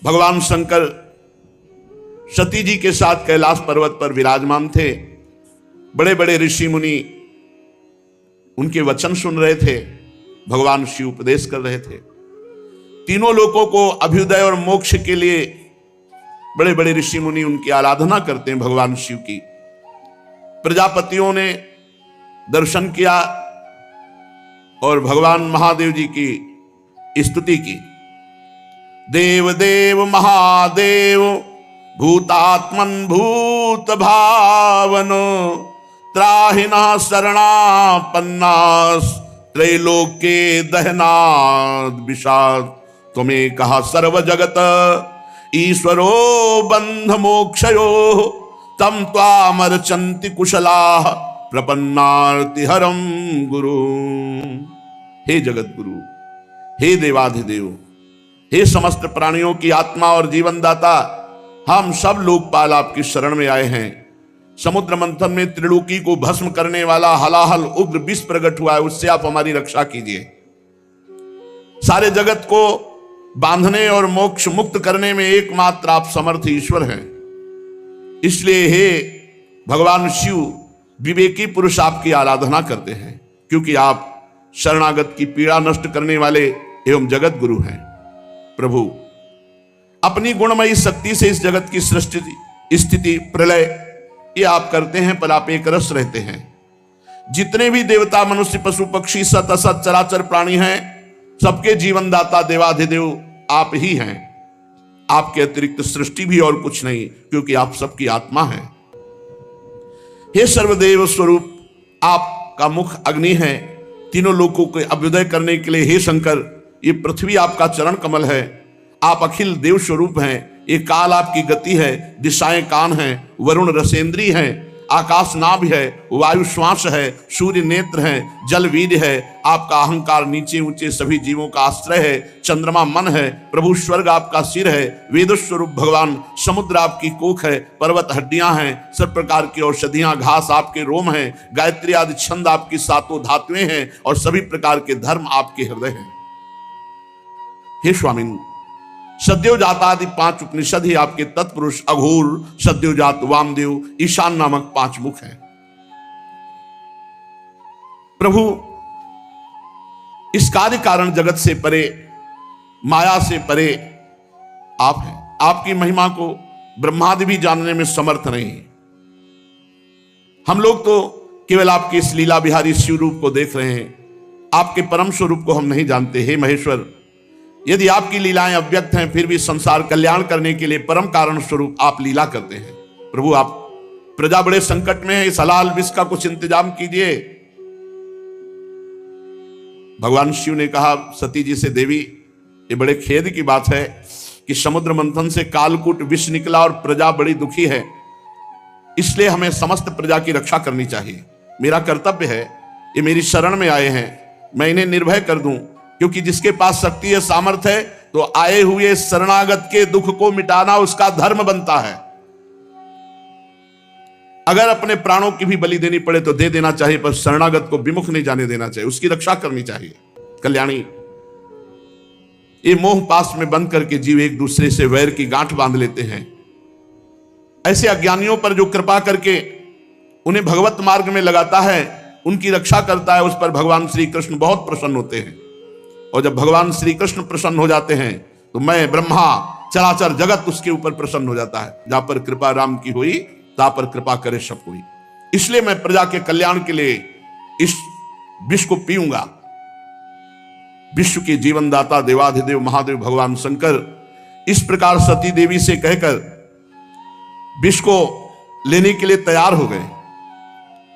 भगवान शंकर सती जी के साथ कैलाश पर्वत पर विराजमान थे। बड़े बड़े ऋषि मुनि उनके वचन सुन रहे थे, भगवान शिव उपदेश कर रहे थे। तीनों लोगों को अभ्युदय और मोक्ष के लिए बड़े बड़े ऋषि मुनि उनकी आराधना करते हैं, भगवान शिव की। प्रजापतियों ने दर्शन किया और भगवान महादेव जी की स्तुति की। देव देव महादेव भूतात्मन भूत भावन त्राहिना शरणापन्नास त्रैलोक्ये दहनाद विषाद तुम्हें कहा सर्व जगत ईश्वरो बंध मोक्षयो तम त्वामर्चन्ति कुशलाः प्रपन्नार्ति हरम गुरु। हे जगत गुरु, हे देवाधिदेव, हे समस्त प्राणियों की आत्मा और जीवनदाता, हम सब लोकपाल आपकी शरण में आए हैं। समुद्र मंथन में त्रिलोकी को भस्म करने वाला हलाहल उग्र विष प्रकट हुआ है, उससे आप हमारी रक्षा कीजिए। सारे जगत को बांधने और मोक्ष मुक्त करने में एकमात्र आप समर्थ ईश्वर हैं। इसलिए हे भगवान शिव, विवेकी पुरुष आपकी आराधना करते हैं, क्योंकि आप शरणागत की पीड़ा नष्ट करने वाले एवं जगत गुरु हैं। प्रभु, अपनी गुणमयी शक्ति से इस जगत की सृष्टि, स्थिति, प्रलय ये आप करते हैं, पर आप एक रस रहते हैं। जितने भी देवता, मनुष्य, पशु, पक्षी, सत असत चराचर प्राणी हैं, सबके जीवनदाता देवाधिदेव आप ही हैं। आपके अतिरिक्त सृष्टि भी और कुछ नहीं, क्योंकि आप सबकी आत्मा हैं। हे सर्वदेव स्वरूप, आपका मुख अग्नि है। तीनों लोगों को अभ्युदय करने के लिए हे शंकर, ये पृथ्वी आपका चरण कमल है। आप अखिल देव स्वरूप हैं। ये काल आपकी गति है, दिशाएं कान हैं, वरुण रसेंद्री हैं, आकाश नाभ है, वायु श्वास है, सूर्य नेत्र है, जल वीर्य है। आपका अहंकार नीचे ऊंचे सभी जीवों का आश्रय है। चंद्रमा मन है। प्रभु स्वर्ग आपका सिर है। वेद स्वरूप भगवान समुद्र आपकी कोख है। पर्वत हड्डियां हैं। सब प्रकार की औषधियां, घास आपके रोम हैं। गायत्री आदि छंद आपकी सातों धातुएं हैं और सभी प्रकार के धर्म आपके हृदय हैं। हे स्वामी, सद्योजात आदि 5 उपनिषद ही आपके तत्पुरुष अघोर, सद्योजात, वामदेव, ईशान नामक 5 मुख हैं। प्रभु, इस कार्य कारण जगत से परे, माया से परे आप हैं। आपकी महिमा को ब्रह्मादि भी जानने में समर्थ नहीं। हम लोग तो केवल आपके इस लीला बिहारी शिव रूप को देख रहे हैं, आपके परम स्वरूप को हम नहीं जानते। हे महेश्वर, यदि आपकी लीलाएं अव्यक्त हैं, फिर भी संसार कल्याण करने के लिए परम कारण स्वरूप आप लीला करते हैं। प्रभु, आप प्रजा बड़े संकट में है, इस हलाल विष का कुछ इंतजाम कीजिए। भगवान शिव ने कहा सती जी से, देवी, ये बड़े खेद की बात है कि समुद्र मंथन से कालकूट विष निकला और प्रजा बड़ी दुखी है। इसलिए हमें समस्त प्रजा की रक्षा करनी चाहिए। मेरा कर्तव्य है, ये मेरी शरण में आए हैं, मैं इन्हें निर्भय कर दूं, क्योंकि जिसके पास शक्ति है, सामर्थ्य है, तो आए हुए शरणागत के दुख को मिटाना उसका धर्म बनता है। अगर अपने प्राणों की भी बलि देनी पड़े तो दे देना चाहिए, पर शरणागत को विमुख नहीं जाने देना चाहिए, उसकी रक्षा करनी चाहिए। कल्याणी, ये मोह पास में बंद करके जीव एक दूसरे से वैर की गांठ बांध लेते हैं। ऐसे अज्ञानियों पर जो कृपा करके उन्हें भगवत मार्ग में लगाता है, उनकी रक्षा करता है, उस पर भगवान श्री कृष्ण बहुत प्रसन्न होते हैं। और जब भगवान श्री कृष्ण प्रसन्न हो जाते हैं तो मैं, ब्रह्मा, चराचर जगत उसके ऊपर प्रसन्न हो जाता है। जहां पर कृपा राम की हुई, ता पर कृपा करे सब हुई। इसलिए मैं प्रजा के कल्याण के लिए इस विष को पीऊंगा। विश्व के जीवनदाता देवाधिदेव महादेव भगवान शंकर इस प्रकार सती देवी से कहकर विष को लेने के लिए तैयार हो गए।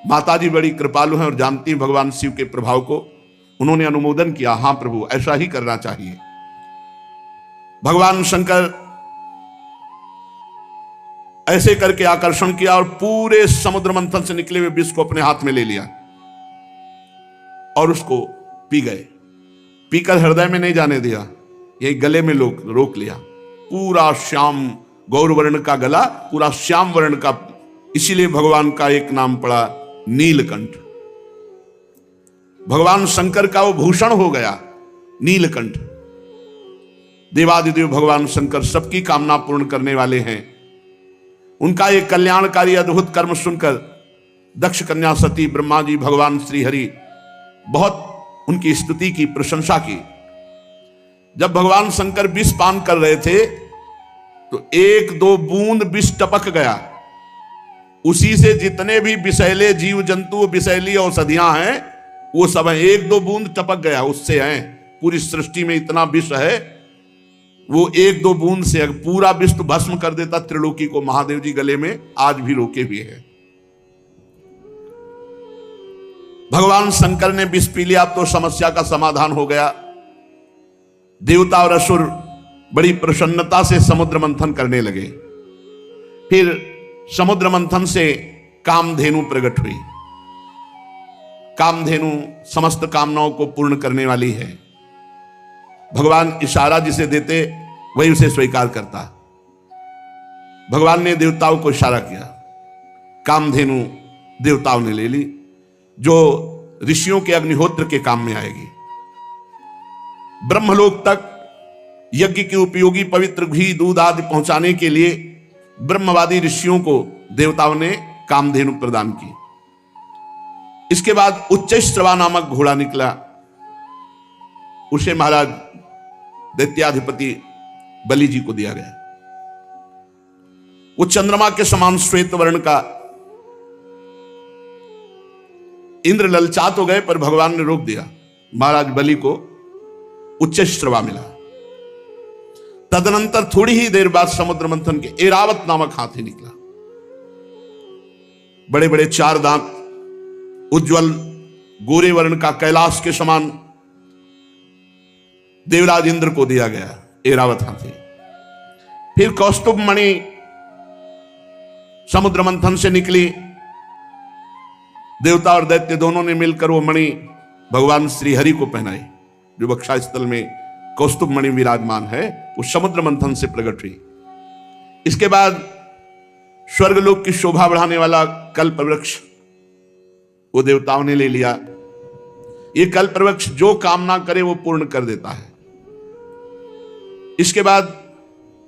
माताजी बड़ी कृपालु हैं और जानती हैं भगवान शिव के प्रभाव को। उन्होंने अनुमोदन किया, हां प्रभु, ऐसा ही करना चाहिए। भगवान शंकर ऐसे करके आकर्षण किया और पूरे समुद्र मंथन से निकले हुए विष को अपने हाथ में ले लिया और उसको पी गए। पीकर हृदय में नहीं जाने दिया, यही गले में रोक लिया। पूरा श्याम गौरवर्ण का गला, पूरा श्याम वर्ण का, इसीलिए भगवान का एक नाम पड़ा नीलकंठ। भगवान शंकर का वो भूषण हो गया नीलकंठ। देवादिदेव भगवान शंकर सबकी कामना पूर्ण करने वाले हैं। उनका एक कल्याणकारी अद्भुत कर्म सुनकर दक्ष कन्या सती ब्रह्मा जी भगवान श्री हरि बहुत उनकी स्तुति की, प्रशंसा की। जब भगवान शंकर विष पान कर रहे थे तो एक दो बूंद विष टपक गया। उसी से जितने भी विषैले जीव जंतु, विषैली औषधियां हैं, वो सब हैं। एक दो बूंद टपक गया, उससे हैं। पूरी सृष्टि में इतना विष है, वो एक दो बूंद से पूरा विष तो भस्म कर देता त्रिलोकी को। महादेव जी गले में आज भी रोके हुए हैं। भगवान शंकर ने विष पी लिया तो समस्या का समाधान हो गया। देवता और असुर बड़ी प्रसन्नता से समुद्र मंथन करने लगे। फिर समुद्र मंथन से कामधेनु प्रकट हुई। कामधेनु समस्त कामनाओं को पूर्ण करने वाली है। भगवान इशारा जिसे देते वही उसे स्वीकार करता। भगवान ने देवताओं को इशारा किया, कामधेनु देवताओं ने ले ली, जो ऋषियों के अग्निहोत्र के काम में आएगी। ब्रह्मलोक तक यज्ञ की उपयोगी पवित्र घी दूध आदि पहुंचाने के लिए ब्रह्मवादी ऋषियों को देवताओं ने कामधेनु प्रदान की। इसके बाद उच्चैश्रवा नामक घोड़ा निकला। उसे महाराज दैत्याधिपति बलि जी को दिया गया। वो चंद्रमा के समान श्वेत वर्ण का। इंद्र ललचा तो गए पर भगवान ने रोक दिया। महाराज बलि को उच्चैश्रवा मिला। तदनंतर थोड़ी ही देर बाद समुद्र मंथन के ऐरावत नामक हाथी निकला। बड़े बड़े चार दांत, उज्जवल गोरे वर्ण का, कैलाश के समान। देवराज इंद्र को दिया गया ऐरावत हाथी। फिर कौस्तुभ मणि समुद्र मंथन से निकली। देवता और दैत्य दोनों ने मिलकर वो मणि भगवान श्री हरि को पहनाई। जो बक्षा स्थल में कौस्तुभ मणि विराजमान है, वो समुद्र मंथन से प्रकट हुई। इसके बाद स्वर्गलोक की शोभा बढ़ाने वाला कल्प वृक्ष वो देवताओं ने ले लिया। ये कल्प वृक्ष जो कामना करे वो पूर्ण कर देता है। इसके बाद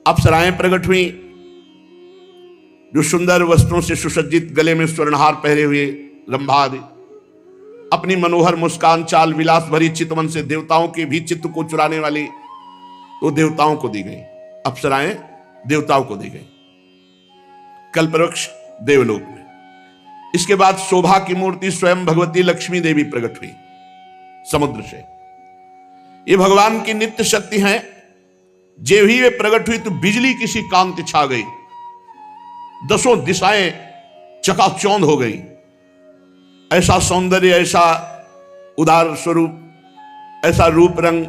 अप्सराएं प्रकट हुई, जो सुंदर वस्त्रों से सुसज्जित, गले में स्वर्णहार पहरे हुए रंभा आदि, अपनी मनोहर मुस्कान, चाल विलास भरी चितवन से देवताओं के भी चित्त को चुराने वाली, तो देवताओं को दी गई। अप्सराएं देवताओं को दी गई। कल्पवृक्ष देवलोक में। इसके बाद शोभा की मूर्ति स्वयं भगवती लक्ष्मी देवी प्रकट हुई समुद्र से। ये भगवान की नित्य शक्ति है। जे ही वे प्रकट हुई तो बिजली किसी कांति छा गई। दसों दिशाएं चकाचौंध हो गई। ऐसा सौंदर्य, ऐसा उदार स्वरूप, ऐसा रूप रंग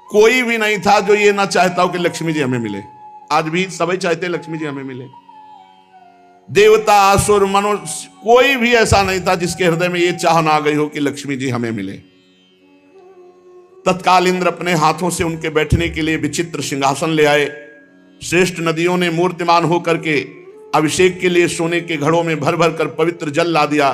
कोई भी नहीं था जो ये ना चाहता हो कि लक्ष्मी जी हमें मिले। आज भी सभी चाहते लक्ष्मी जी हमें मिले। देवता, असुर, मनुष्य, कोई भी ऐसा नहीं था जिसके हृदय में ये चाह ना आ गई हो कि लक्ष्मी जी हमें मिले। तत्काल इंद्र अपने हाथों से उनके बैठने के लिए विचित्र सिंहासन ले आए। श्रेष्ठ नदियों ने मूर्तिमान होकर के अभिषेक के लिए सोने के घड़ों में भर भर कर पवित्र जल ला दिया।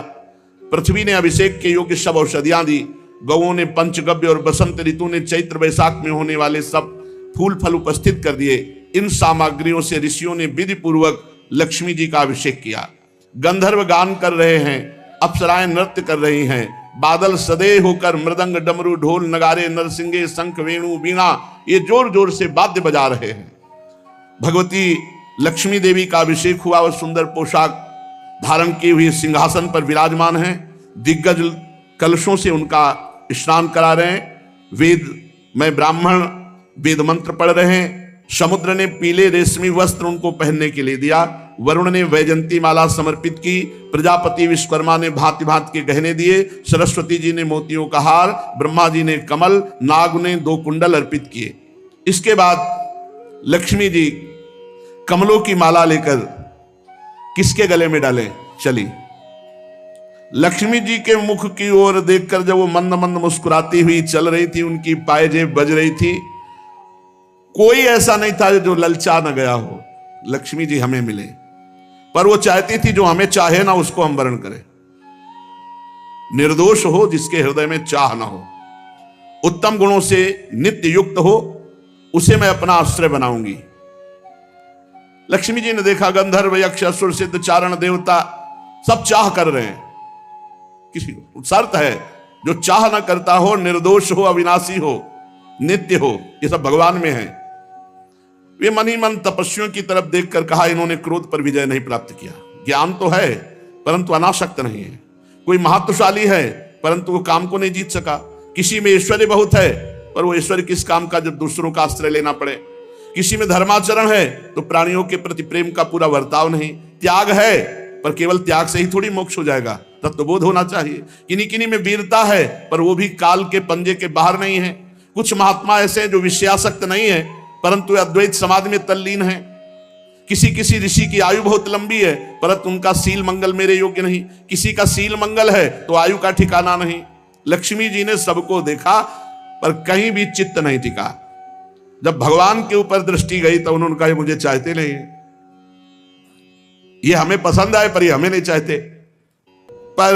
पृथ्वी ने अभिषेक के योग्य सब औषधियां दी। गौओं ने पंचगव्य और बसंत ऋतु ने चैत्र वैशाख में होने वाले सब फूल फल उपस्थित कर दिए। इन सामग्रियों से ऋषियों ने विधि पूर्वक लक्ष्मी जी का अभिषेक किया। गंधर्व गान कर रहे हैं, अप्सराएं नृत्य कर रही हैं, बादल सदैव होकर मृदंग, डमरू, ढोल, नगारे, नरसिंगे, शंख, वेणु, वीणा ये जोर जोर से वाद्य बजा रहे हैं। भगवती लक्ष्मी देवी का अभिषेक हुआ। वह सुंदर पोशाक धारण की हुई सिंहासन पर विराजमान है। दिग्गज कलशों से उनका स्नान करा रहे हैं। वेद में ब्राह्मण वेद मंत्र पढ़ रहे हैं। समुद्र ने पीले रेशमी वस्त्र उनको पहनने के लिए दिया। वरुण ने वैजंती माला समर्पित की। प्रजापति विश्वकर्मा ने भांति भांति के गहने दिए। सरस्वती जी ने मोतियों का हार, ब्रह्मा जी ने कमल, नाग ने 2 कुंडल अर्पित किए। इसके बाद लक्ष्मी जी कमलों की माला लेकर किसके गले में डाले चली। लक्ष्मी जी के मुख की ओर देखकर जब वो मंद मंद मुस्कुराती हुई चल रही थी, उनकी पायजेब बज रही थी, कोई ऐसा नहीं था जो ललचा न गया हो लक्ष्मी जी हमें मिले। पर वो चाहती थी जो हमें चाहे ना उसको हम वर्ण करें। निर्दोष हो, जिसके हृदय में चाह ना हो, उत्तम गुणों से नित्य युक्त हो, उसे मैं अपना आश्रय बनाऊंगी। लक्ष्मी जी ने देखा गंधर्व, यक्ष, असुर, सिद्ध, चारण, देवता सब चाह कर रहे हैं। किसी शर्त है, जो चाह ना करता हो, निर्दोष हो, अविनाशी हो, नित्य हो, ये सब भगवान में है। वे मन ही मन तपस्वियों की तरफ देखकर कहा, इन्होंने क्रोध पर विजय नहीं प्राप्त किया। ज्ञान तो है परंतु अनासक्त नहीं है। कोई महत्वशाली है परंतु वो काम को नहीं जीत सका। किसी में ऐश्वर्य बहुत है पर वो ऐश्वर्य किस काम का जब दूसरों का आश्रय लेना पड़े। किसी में धर्माचरण है तो प्राणियों के प्रति प्रेम का पूरा वर्ताव नहीं। त्याग है पर केवल त्याग से ही थोड़ी मोक्ष हो जाएगा, तत्वबोध होना चाहिए। किन्हीं किन्हीं में वीरता है पर वो भी काल के पंजे के बाहर नहीं है। कुछ महात्मा ऐसे हैं जो विषयासक्त नहीं है परंतु अद्वैत समाधि में तल्लीन है। किसी किसी ऋषि की आयु बहुत लंबी है परंतु उनका सील मंगल मेरे योग्य नहीं। किसी का सील मंगल है तो आयु का ठिकाना नहीं। लक्ष्मी जी ने सबको देखा पर कहीं भी चित्त नहीं टिका। जब भगवान के ऊपर दृष्टि गई तो उन्होंने कहा, मुझे चाहते नहीं है, ये हमें पसंद आए पर ये हमें नहीं चाहते। पर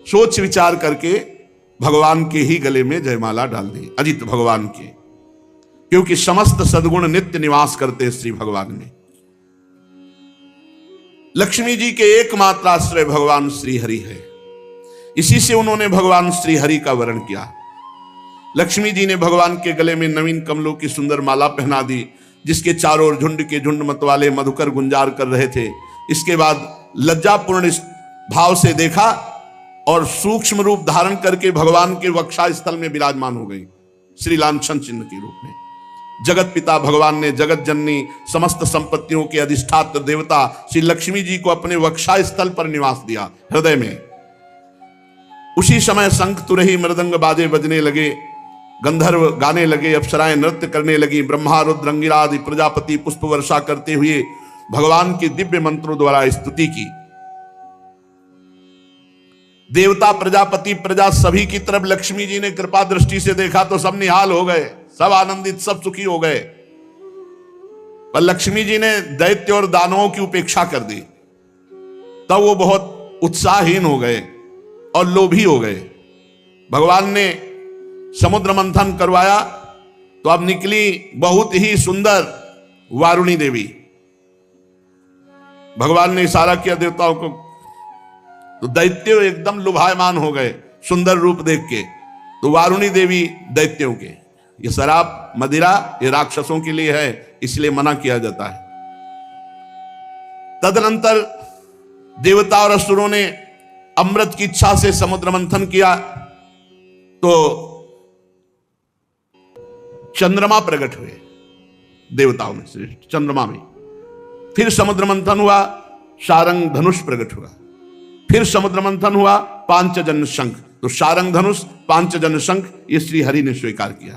सोच विचार करके भगवान के ही गले में जयमाला डाल दी, अजित भगवान के, क्योंकि समस्त सद्गुण नित्य निवास करते श्री भगवान में। लक्ष्मी जी के एकमात्र आश्रय भगवान श्री हरि है। इसी से उन्होंने भगवान श्री हरि का वर्ण किया। लक्ष्मी जी ने भगवान के गले में नवीन कमलों की सुंदर माला पहना दी, जिसके चारों ओर झुंड के झुंड मतवाले मधुकर गुंजार कर रहे थे। इसके बाद लज्जापूर्ण भाव से देखा और सूक्ष्म रूप धारण करके भगवान के वक्षा स्थल में विराजमान हो गई, श्री लांछन चिन्ह के रूप में। जगत पिता भगवान ने जगत जननी समस्त संपत्तियों के अधिष्ठात्र देवता श्री लक्ष्मी जी को अपने वक्षा स्थल पर निवास दिया, हृदय में। उसी समय शंख, तुरही, मृदंग, बाजे बजने लगे, गंधर्व गाने लगे, अप्सराएं नृत्य करने लगी, ब्रह्मा, रुद्र, अंगिरा आदि प्रजापति पुष्प वर्षा करते हुए भगवान की दिव्य मंत्रों द्वारा स्तुति की। देवता, प्रजापति, प्रजा सभी की तरफ लक्ष्मी जी ने कृपा दृष्टि से देखा तो सब निहाल हो गए, सब आनंदित, सब सुखी हो गए। पर लक्ष्मी जी ने दैत्य और दानवों की उपेक्षा कर दी, तब वो बहुत उत्साहहीन हो गए और लोभी हो गए। भगवान ने समुद्र मंथन करवाया तो अब निकली बहुत ही सुंदर वारुणी देवी। भगवान ने इशारा किया देवताओं को, तो दैत्य एकदम लुभायमान हो गए सुंदर रूप देख के। तो वारुणी देवी दैत्यों के, ये शराब मदिरा ये राक्षसों के लिए है, इसलिए मना किया जाता है। तदनंतर देवता और असुरों ने अमृत की इच्छा से समुद्र मंथन किया तो चंद्रमा प्रकट हुए देवताओं में से, चंद्रमा में। फिर समुद्र मंथन हुआ, शारंग धनुष प्रकट हुआ। फिर समुद्र मंथन हुआ, पांचजन्य शंख। तो शारंग धनुष, पांचजन्य शंख ये श्री हरि ने स्वीकार किया।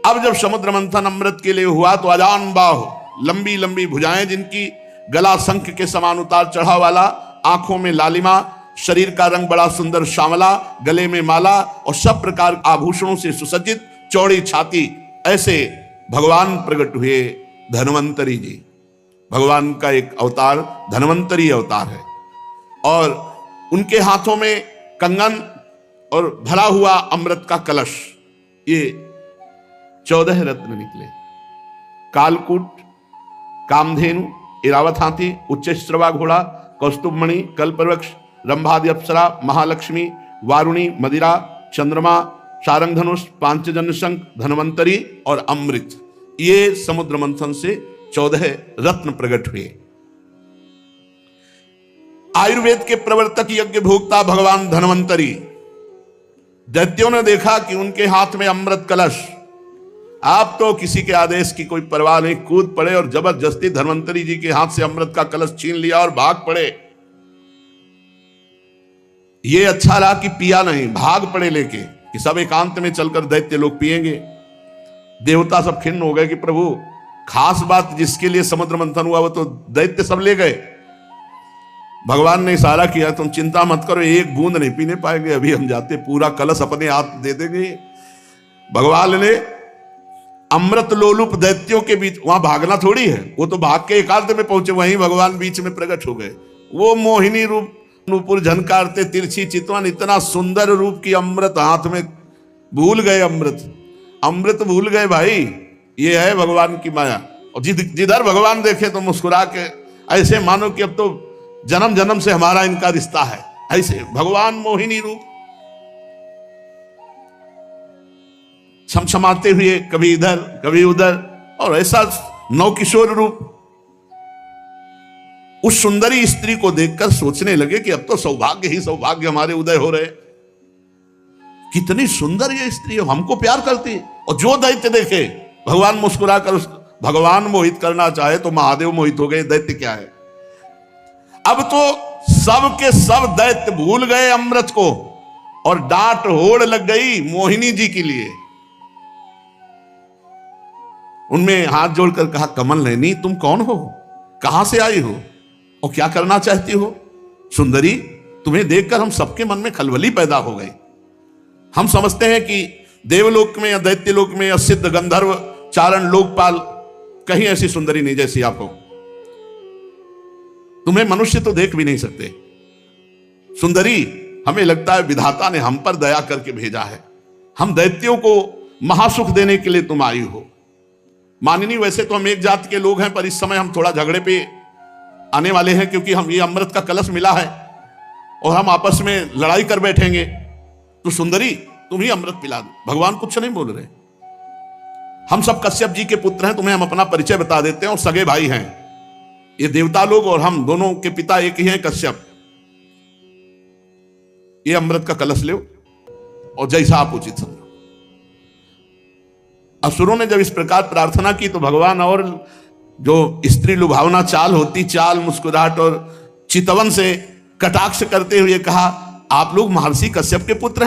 अब जब समुद्र मंथन अमृत के लिए हुआ तो अजान बाहु, लंबी लंबी भुजाएं जिनकी, गला शंख के समान उतार चढ़ाव वाला, आंखों में लालिमा, शरीर का रंग बड़ा सुंदर श्यामला, गले में माला और सब प्रकार आभूषणों से सुसज्जित, चौड़ी छाती, ऐसे भगवान प्रकट हुए धन्वंतरी जी। भगवान का एक अवतार धन्वंतरी अवतार है और उनके हाथों में कंगन और भरा हुआ अमृत का कलश। ये 14 रत्न निकले, कालकूट, कामधेनु, इरावत हाथी, उच्चश्रवा घोड़ा, कौस्तुभमणि, कल्पवृक्ष, रंभादि अप्सरा, महालक्ष्मी, वारुणी, मदिरा, चंद्रमा, शारंग धनुष, पांचजन्य शंख, धन्वंतरी और अमृत, ये समुद्र मंथन से 14 रत्न प्रकट हुए। आयुर्वेद के प्रवर्तक, यज्ञ भोक्ता भगवान धन्वंतरी, दैत्यों ने देखा कि उनके हाथ में अमृत कलश। आप तो किसी के आदेश की कोई परवाह नहीं, कूद पड़े और जबरदस्ती धन्वंतरी जी के हाथ से अमृत का कलश छीन लिया और भाग पड़े। ये अच्छा रहा कि पिया नहीं, भाग पड़े लेके कि सब एकांत में चलकर दैत्य लोग पिएंगे। देवता सब खिन्न हो गए कि प्रभु, खास बात जिसके लिए समुद्र मंथन हुआ वो तो दैत्य सब ले गए। भगवान ने इशारा किया, तुम चिंता मत करो, एक बूंद नहीं पीने पाएंगे, अभी हम जाते पूरा कलश अपने हाथ दे देंगे। भगवान ने अमृत लोलुप दैत्यों के बीच, वहां भागना थोड़ी है, वो तो भाग के एकांत में पहुंचे, वहीं भगवान बीच में प्रकट हो गए। वो मोहिनी रूप, नूपुर झनकारते, तिरछी चितवन, इतना सुंदर रूप की अमृत हाथ में, भूल गए अमृत। अमृत भूल गए भाई। ये है भगवान की माया। और जिधर भगवान देखे तो मुस्कुरा के ऐसे मानो कि अब तो जन्म जन्म से हमारा इनका रिश्ता है। ऐसे भगवान मोहिनी रूप छमछमाते हुए कभी इधर कभी उधर, और ऐसा नवकिशोर रूप। उस सुंदरी स्त्री को देखकर सोचने लगे कि अब तो सौभाग्य ही सौभाग्य हमारे उदय हो रहे। कितनी सुंदर ये स्त्री है, हमको प्यार करती है। और जो दैत्य देखे भगवान मुस्कुराकर भगवान मोहित करना चाहे तो महादेव मोहित हो गए, दैत्य क्या है। अब तो सब के सब दैत्य भूल गए अमृत को और डांट होड़ लग गई मोहिनी जी के लिए। उनमें हाथ जोड़कर कहा, कमल नयनी तुम कौन हो, कहां से आई हो और क्या करना चाहती हो। सुंदरी, तुम्हें देखकर हम सबके मन में खलबली पैदा हो गई। हम समझते हैं कि देवलोक में या दैत्यलोक में या सिद्ध गंधर्व चारण लोकपाल कहीं ऐसी सुंदरी नहीं जैसी आप हो। तुम्हें मनुष्य तो देख भी नहीं सकते। सुंदरी, हमें लगता है विधाता ने हम पर दया करके भेजा है। हम दैत्यों को महासुख देने के लिए तुम आई हो। मानिनी, वैसे तो हम एक जात के लोग हैं, पर इस समय हम थोड़ा झगड़े पे आने वाले हैं, क्योंकि हम ये अमृत का कलश मिला है और हम आपस में लड़ाई कर बैठेंगे। तो सुंदरी, तुम ही अमृत पिला दो। भगवान कुछ नहीं बोल रहे। हम सब कश्यप जी के पुत्र हैं, तुम्हें हम अपना परिचय बता देते हैं और सगे भाई हैं। ये देवता लोग और हम दोनों के पिता एक ही हैं, कश्यप। ये अमृत का कलश लो और जैसा आप उचित समझो। असुरों ने जब इस प्रकार प्रार्थना की तो भगवान और जो स्त्री लुभावना चाल होती, चाल, मुस्कुराहट और चितवन से कटाक्ष करते हुए कहा, आप लोग महर्षि कश्यप के पुत्र हैं।